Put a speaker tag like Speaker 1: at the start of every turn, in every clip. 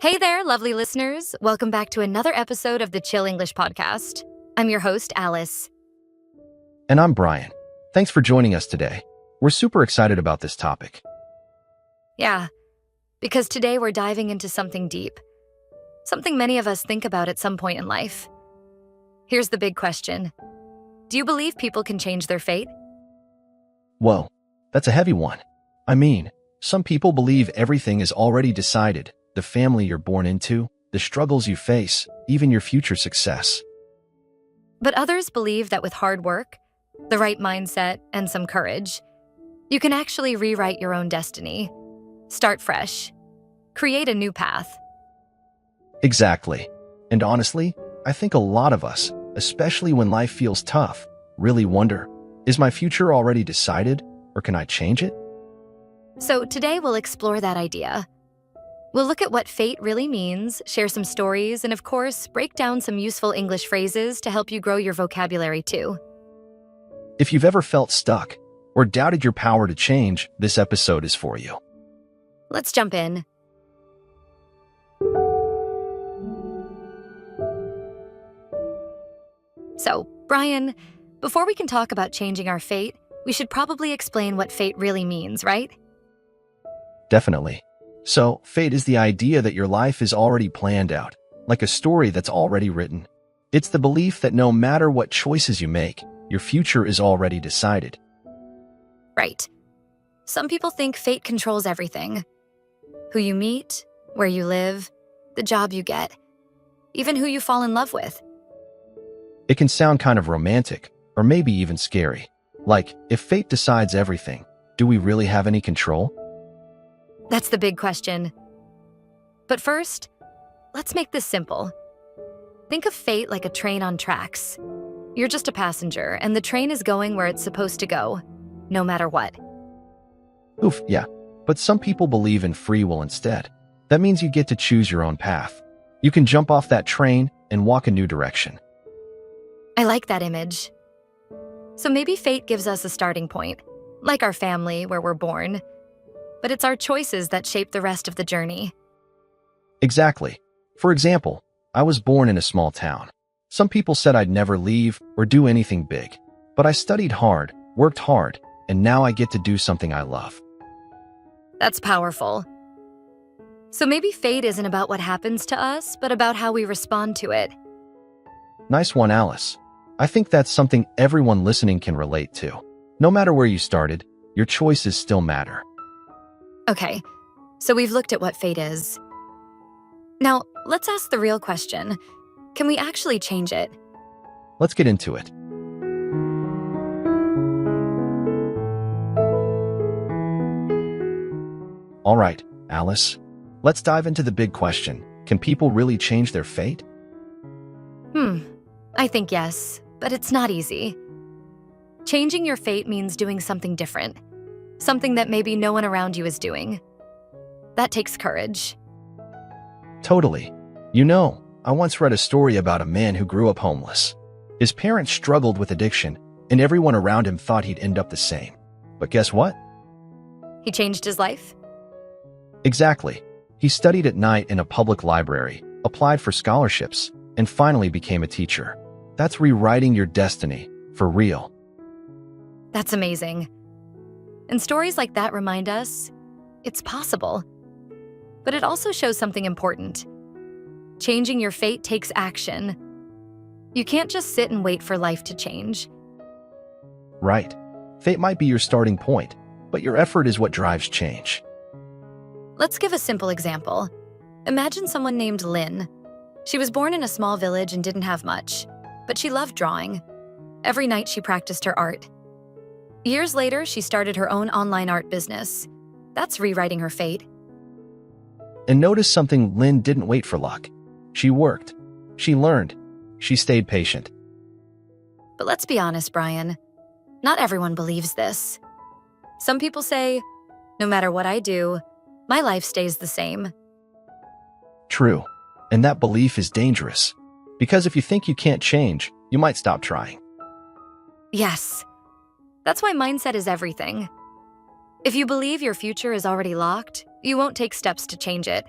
Speaker 1: Hey there, lovely listeners. Welcome back to another episode of the Chill English Podcast. I'm your host, Alice.
Speaker 2: And I'm Brian. Thanks for joining us today. We're super excited about this topic.
Speaker 1: Yeah, because today we're diving into something deep, something many of us think about at some point in life. Here's the big question. Do you believe people can change their fate?
Speaker 2: Whoa, that's a heavy one. I mean, some people believe everything is already decided. The family you're born into, the struggles you face, even your future success.
Speaker 1: But others believe that with hard work, the right mindset, and some courage, you can actually rewrite your own destiny. Start fresh. Create a new path.
Speaker 2: Exactly. And honestly, I think a lot of us, especially when life feels tough, really wonder, is my future already decided, or can I change it?
Speaker 1: So today we'll explore that idea. We'll look at what fate really means, share some stories, and of course, break down some useful English phrases to help you grow your vocabulary too.
Speaker 2: If you've ever felt stuck or doubted your power to change, this episode is for you.
Speaker 1: Let's jump in. So, Brian, before we can talk about changing our fate, we should probably explain what fate really means, right?
Speaker 2: Definitely. So, fate is the idea that your life is already planned out, like a story that's already written. It's the belief that no matter what choices you make, your future is already decided.
Speaker 1: Right. Some people think fate controls everything. Who you meet, where you live, the job you get, even who you fall in love with.
Speaker 2: It can sound kind of romantic, or maybe even scary. Like, if fate decides everything, do we really have any control?
Speaker 1: That's the big question. But first, let's make this simple. Think of fate like a train on tracks. You're just a passenger, and the train is going where it's supposed to go, no matter what.
Speaker 2: Oof, yeah. But some people believe in free will instead. That means you get to choose your own path. You can jump off that train and walk a new direction.
Speaker 1: I like that image. So maybe fate gives us a starting point, like our family where we're born. But it's our choices that shape the rest of the journey.
Speaker 2: Exactly. For example, I was born in a small town. Some people said I'd never leave or do anything big. But I studied hard, worked hard, and now I get to do something I love.
Speaker 1: That's powerful. So maybe fate isn't about what happens to us, but about how we respond to it.
Speaker 2: Nice one, Alice. I think that's something everyone listening can relate to. No matter where you started, your choices still matter.
Speaker 1: Okay, so we've looked at what fate is. Now, let's ask the real question. Can we actually change it?
Speaker 2: Let's get into it. All right, Alice. Let's dive into the big question. Can people really change their fate?
Speaker 1: I think yes, but it's not easy. Changing your fate means doing something different. Something that maybe no one around you is doing. That takes courage.
Speaker 2: Totally. You know, I once read a story about a man who grew up homeless. His parents struggled with addiction, and everyone around him thought he'd end up the same. But guess what?
Speaker 1: He changed his life?
Speaker 2: Exactly. He studied at night in a public library, applied for scholarships, and finally became a teacher. That's rewriting your destiny, for real.
Speaker 1: That's amazing. And stories like that remind us it's possible. But it also shows something important. Changing your fate takes action. You can't just sit and wait for life to change.
Speaker 2: Right. Fate might be your starting point, but your effort is what drives change.
Speaker 1: Let's give a simple example. Imagine someone named Lynn. She was born in a small village and didn't have much, but she loved drawing. Every night she practiced her art. Years later, she started her own online art business. That's rewriting her fate.
Speaker 2: And notice something: Lynn didn't wait for luck. She worked. She learned. She stayed patient.
Speaker 1: But let's be honest, Brian. Not everyone believes this. Some people say, no matter what I do, my life stays the same.
Speaker 2: True. And that belief is dangerous. Because if you think you can't change, you might stop trying.
Speaker 1: Yes. That's why mindset is everything. If you believe your future is already locked, you won't take steps to change it.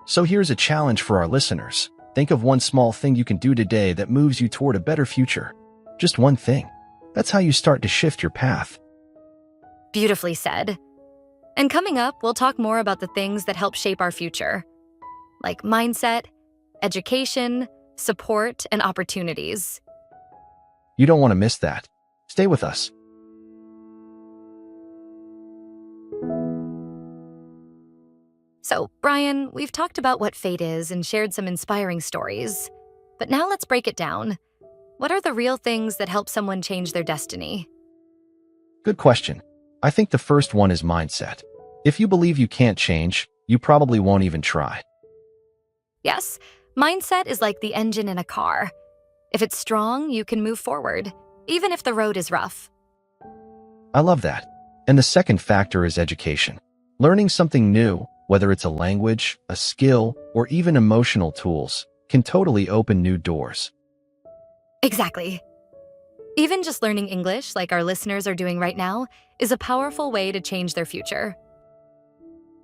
Speaker 2: So here's a challenge for our listeners. Think of one small thing you can do today that moves you toward a better future. Just one thing. That's how you start to shift your path.
Speaker 1: Beautifully said. And coming up, we'll talk more about the things that help shape our future, like mindset, education, support, and opportunities.
Speaker 2: You don't want to miss that. Stay with us.
Speaker 1: So, Brian, we've talked about what fate is and shared some inspiring stories. But now let's break it down. What are the real things that help someone change their destiny?
Speaker 2: Good question. I think the first one is mindset. If you believe you can't change, you probably won't even try.
Speaker 1: Yes, mindset is like the engine in a car. If it's strong, you can move forward, even if the road is rough.
Speaker 2: I love that. And the second factor is education. Learning something new, whether it's a language, a skill, or even emotional tools, can totally open new doors.
Speaker 1: Exactly. Even just learning English, like our listeners are doing right now, is a powerful way to change their future.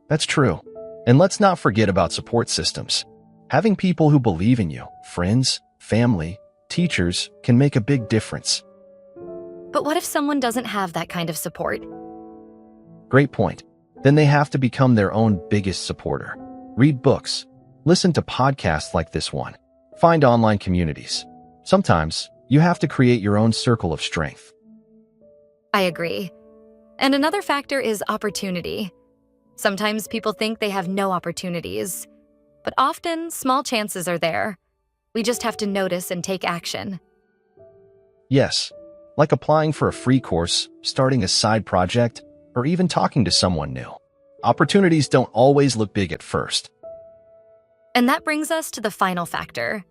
Speaker 2: That's true. And let's not forget about support systems. Having people who believe in you, friends, family, teachers, can make a big difference.
Speaker 1: But what if someone doesn't have that kind of support?
Speaker 2: Great point. Then they have to become their own biggest supporter. Read books. Listen to podcasts like this one. Find online communities. Sometimes, you have to create your own circle of strength.
Speaker 1: I agree. And another factor is opportunity. Sometimes people think they have no opportunities, but often small chances are there. We just have to notice and take action.
Speaker 2: Yes, like applying for a free course, starting a side project, or even talking to someone new. Opportunities don't always look big at first.
Speaker 1: And that brings us to the final factor,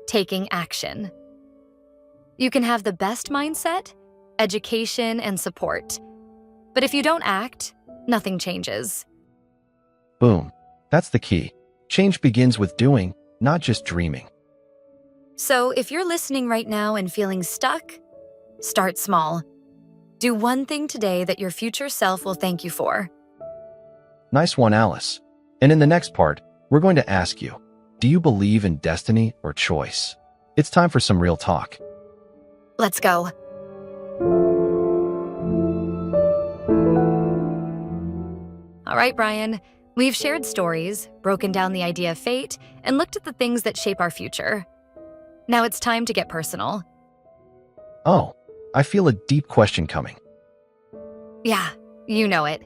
Speaker 1: taking action. You can have the best mindset, education, and support. But if you don't act, nothing changes.
Speaker 2: Boom. That's the key. Change begins with doing, not just dreaming.
Speaker 1: So if you're listening right now and feeling stuck, start small. Do one thing today that your future self will thank you for.
Speaker 2: Nice one, Alice. And in the next part, we're going to ask you, do you believe in destiny or choice? It's time for some real talk.
Speaker 1: Let's go. All right, Brian. We've shared stories, broken down the idea of fate, and looked at the things that shape our future. Now it's time to get personal.
Speaker 2: Oh, I feel a deep question coming.
Speaker 1: Yeah, you know it.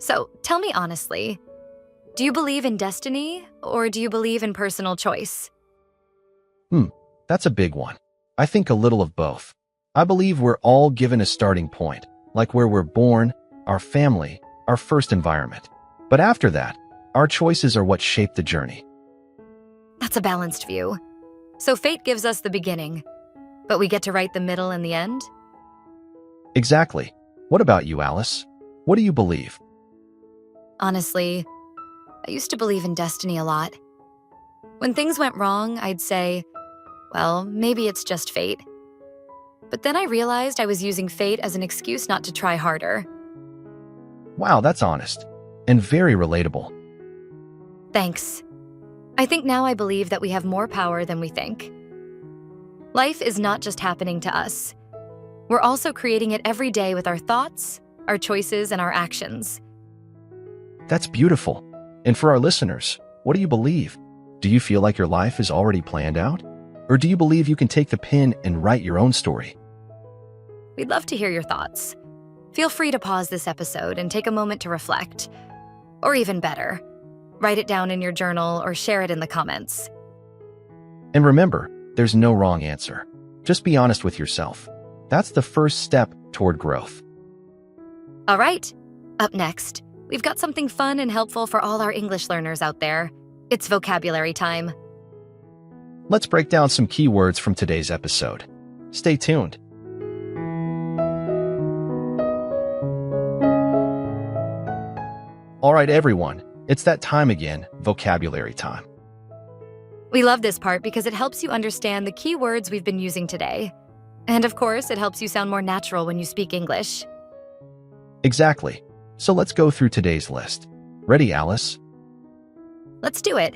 Speaker 1: So tell me honestly, do you believe in destiny or do you believe in personal choice?
Speaker 2: That's a big one. I think a little of both. I believe we're all given a starting point, like where we're born, our family, our first environment. But after that, our choices are what shape the journey.
Speaker 1: That's a balanced view. So fate gives us the beginning, but we get to write the middle and the end?
Speaker 2: Exactly. What about you, Alice? What do you believe?
Speaker 1: Honestly, I used to believe in destiny a lot. When things went wrong, I'd say, well, maybe it's just fate. But then I realized I was using fate as an excuse not to try harder.
Speaker 2: Wow, that's honest. And very relatable.
Speaker 1: Thanks. I think now I believe that we have more power than we think. Life is not just happening to us. We're also creating it every day with our thoughts, our choices, and our actions.
Speaker 2: That's beautiful. And for our listeners, what do you believe? Do you feel like your life is already planned out? Or do you believe you can take the pen and write your own story?
Speaker 1: We'd love to hear your thoughts. Feel free to pause this episode and take a moment to reflect. Or even better, write it down in your journal or share it in the comments.
Speaker 2: And remember, there's no wrong answer. Just be honest with yourself. That's the first step toward growth.
Speaker 1: All right, up next, we've got something fun and helpful for all our English learners out there. It's vocabulary time.
Speaker 2: Let's break down some key words from today's episode. Stay tuned. All right, everyone, it's that time again, vocabulary time.
Speaker 1: We love this part because it helps you understand the key words we've been using today. And of course, it helps you sound more natural when you speak English.
Speaker 2: Exactly. So let's go through today's list. Ready, Alice?
Speaker 1: Let's do it.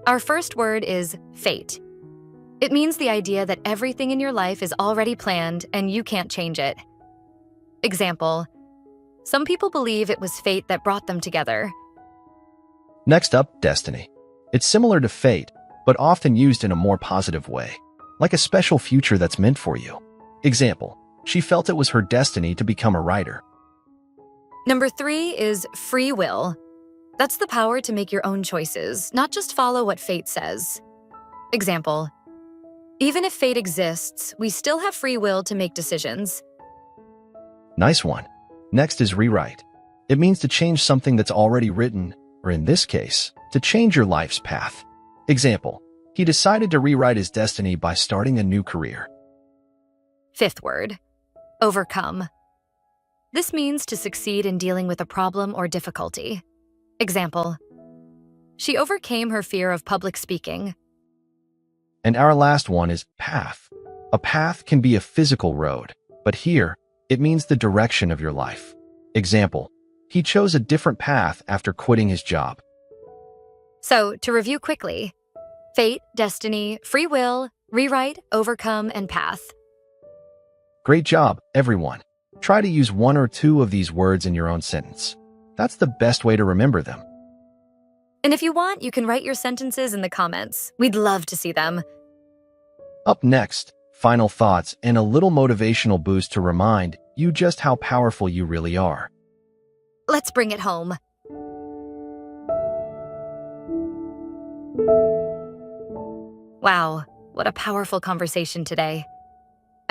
Speaker 1: Our first word is fate. It means the idea that everything in your life is already planned and you can't change it. Example, some people believe it was fate that brought them together.
Speaker 2: Next up, destiny. It's similar to fate, but often used in a more positive way, like a special future that's meant for you. Example, she felt it was her destiny to become a writer.
Speaker 1: Number 3 is free will. That's the power to make your own choices, not just follow what fate says. Example, even if fate exists, we still have free will to make decisions.
Speaker 2: Nice one. Next is rewrite. It means to change something that's already written, or in this case, to change your life's path. Example, he decided to rewrite his destiny by starting a new career.
Speaker 1: Fifth word, overcome. This means to succeed in dealing with a problem or difficulty. Example, she overcame her fear of public speaking.
Speaker 2: And our last one is path. A path can be a physical road, but here, it means the direction of your life. Example, he chose a different path after quitting his job.
Speaker 1: So, to review quickly, fate, destiny, free will, rewrite, overcome, and path.
Speaker 2: Great job, everyone. Try to use one or two of these words in your own sentence. That's the best way to remember them.
Speaker 1: And if you want, you can write your sentences in the comments. We'd love to see them.
Speaker 2: Up next, final thoughts and a little motivational boost to remind you just how powerful you really are.
Speaker 1: Let's bring it home. Wow, what a powerful conversation today.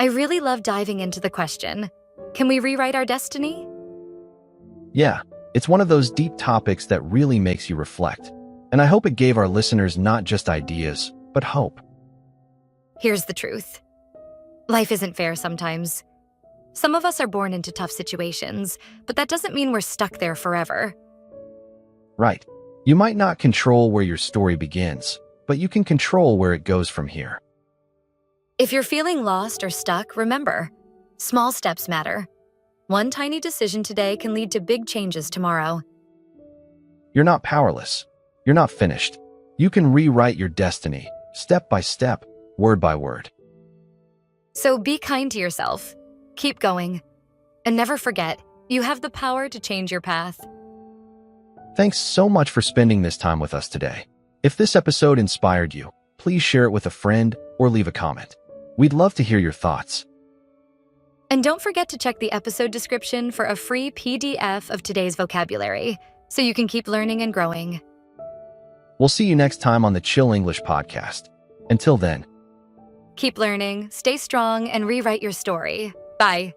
Speaker 1: I really love diving into the question, can we rewrite our destiny?
Speaker 2: Yeah, it's one of those deep topics that really makes you reflect. And I hope it gave our listeners not just ideas, but hope.
Speaker 1: Here's the truth. Life isn't fair sometimes. Some of us are born into tough situations, but that doesn't mean we're stuck there forever.
Speaker 2: Right. You might not control where your story begins, but you can control where it goes from here.
Speaker 1: If you're feeling lost or stuck, remember, small steps matter. One tiny decision today can lead to big changes tomorrow.
Speaker 2: You're not powerless. You're not finished. You can rewrite your destiny, step by step, word by word.
Speaker 1: So be kind to yourself. Keep going. And never forget, you have the power to change your path.
Speaker 2: Thanks so much for spending this time with us today. If this episode inspired you, please share it with a friend or leave a comment. We'd love to hear your thoughts.
Speaker 1: And don't forget to check the episode description for a free PDF of today's vocabulary, so you can keep learning and growing.
Speaker 2: We'll see you next time on the Chill English Podcast. Until then.
Speaker 1: Keep learning, stay strong, and rewrite your story. Bye.